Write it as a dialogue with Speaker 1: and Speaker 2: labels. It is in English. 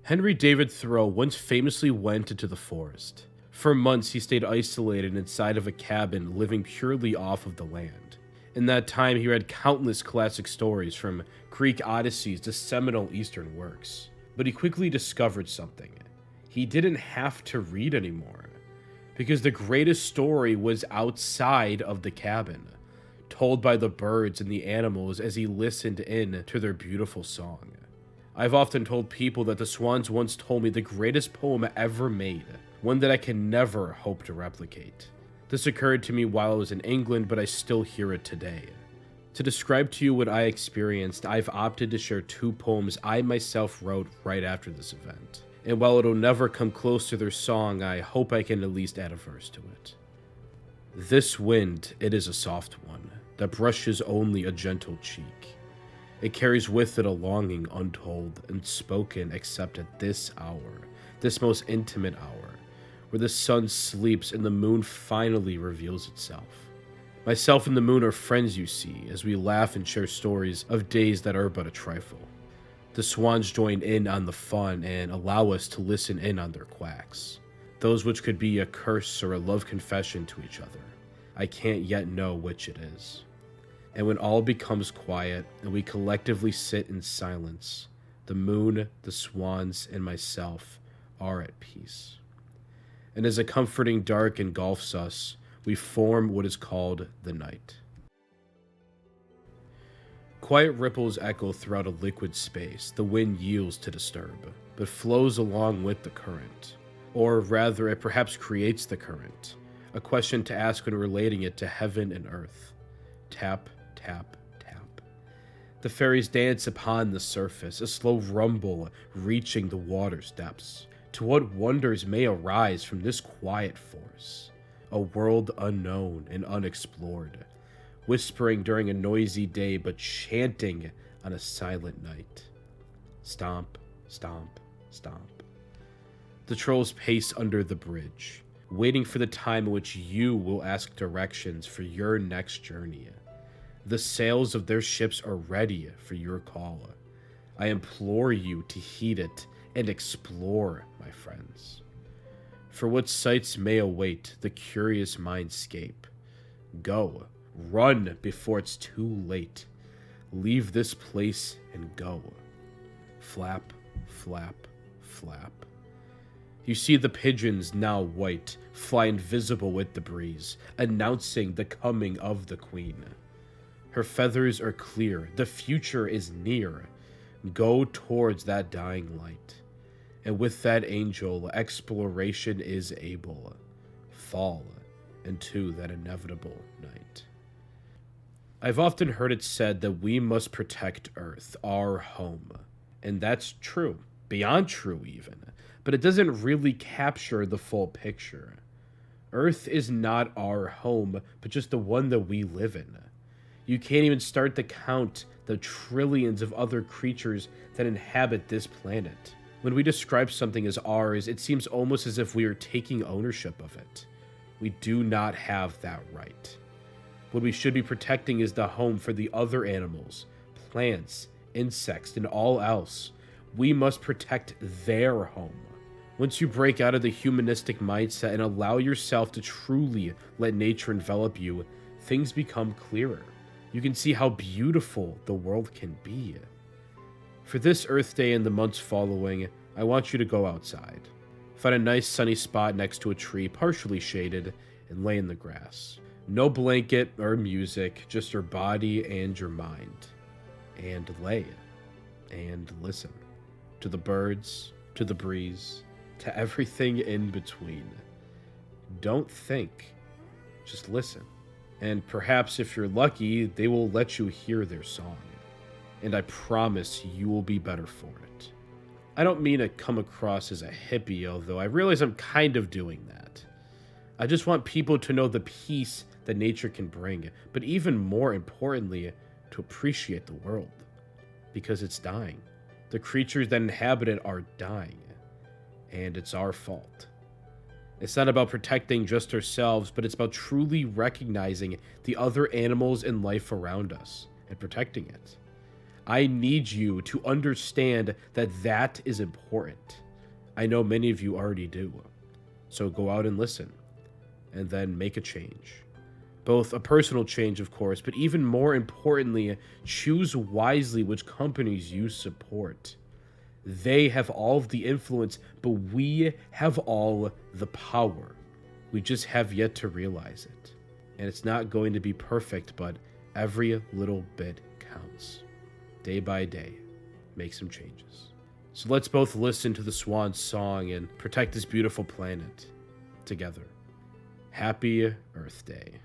Speaker 1: Henry David Thoreau once famously went into the forest. For months, he stayed isolated inside of a cabin, living purely off of the land. In that time, he read countless classic stories, from Greek odysseys to seminal Eastern works. But he quickly discovered something. He didn't have to read anymore, because the greatest story was outside of the cabin, told by the birds and the animals as he listened in to their beautiful song. I've often told people that the swans once told me the greatest poem ever made, one that I can never hope to replicate. This occurred to me while I was in England, but I still hear it today. To describe to you what I experienced, I've opted to share two poems I myself wrote right after this event. And while it'll never come close to their song, I hope I can at least add a verse to it. This wind, it is a soft one, that brushes only a gentle cheek. It carries with it a longing untold, unspoken except at this hour, this most intimate hour, where the sun sleeps and the moon finally reveals itself. Myself and the moon are friends, you see, as we laugh and share stories of days that are but a trifle. The swans join in on the fun and allow us to listen in on their quacks, those which could be a curse or a love confession to each other. I can't yet know which it is. And when all becomes quiet and we collectively sit in silence, the moon, the swans, and myself are at peace. And as a comforting dark engulfs us, we form what is called the night. Quiet ripples echo throughout a liquid space. The wind yields to disturb, but flows along with the current. Or rather, it perhaps creates the current. A question to ask when relating it to heaven and earth. Tap, tap, tap. The fairies dance upon the surface, a slow rumble reaching the water's depths. To what wonders may arise from this quiet force? A world unknown and unexplored, whispering during a noisy day but chanting on a silent night. Stomp, stomp, stomp. The trolls pace under the bridge, waiting for the time in which you will ask directions for your next journey. The sails of their ships are ready for your call. I implore you to heed it and explore, my friends. For what sights may await the curious mindscape. Go, run before it's too late. Leave this place and go. Flap, flap, flap. You see the pigeons, now white, fly invisible with the breeze, announcing the coming of the queen. Her feathers are clear, the future is near. Go towards that dying light. And with that angel, exploration is able. Fall into that inevitable night. I've often heard it said that we must protect Earth, our home. And that's true, beyond true even. But it doesn't really capture the full picture. Earth is not our home, but just the one that we live in. You can't even start to count the trillions of other creatures that inhabit this planet. When we describe something as ours, it seems almost as if we are taking ownership of it. We do not have that right. What we should be protecting is the home for the other animals, plants, insects, and all else. We must protect their home. Once you break out of the humanistic mindset and allow yourself to truly let nature envelop you, things become clearer. You can see how beautiful the world can be. For this Earth Day and the months following, I want you to go outside. Find a nice sunny spot next to a tree, partially shaded, and lay in the grass. No blanket or music, just your body and your mind. And lay. And listen. To the birds, to the breeze, to everything in between. Don't think. Just listen. And perhaps if you're lucky, they will let you hear their song. And I promise you will be better for it. I don't mean to come across as a hippie, although I realize I'm kind of doing that. I just want people to know the peace that nature can bring, but even more importantly, to appreciate the world. Because it's dying. The creatures that inhabit it are dying. And it's our fault. It's not about protecting just ourselves, but it's about truly recognizing the other animals and life around us and protecting it. I need you to understand that that is important. I know many of you already do. So go out and listen, and then make a change. Both a personal change, of course, but even more importantly, choose wisely which companies you support. They have all of the influence, but we have all the power. We just have yet to realize it. And it's not going to be perfect, but every little bit counts. Day by day, make some changes. So let's both listen to the swan's song and protect this beautiful planet together. Happy Earth Day.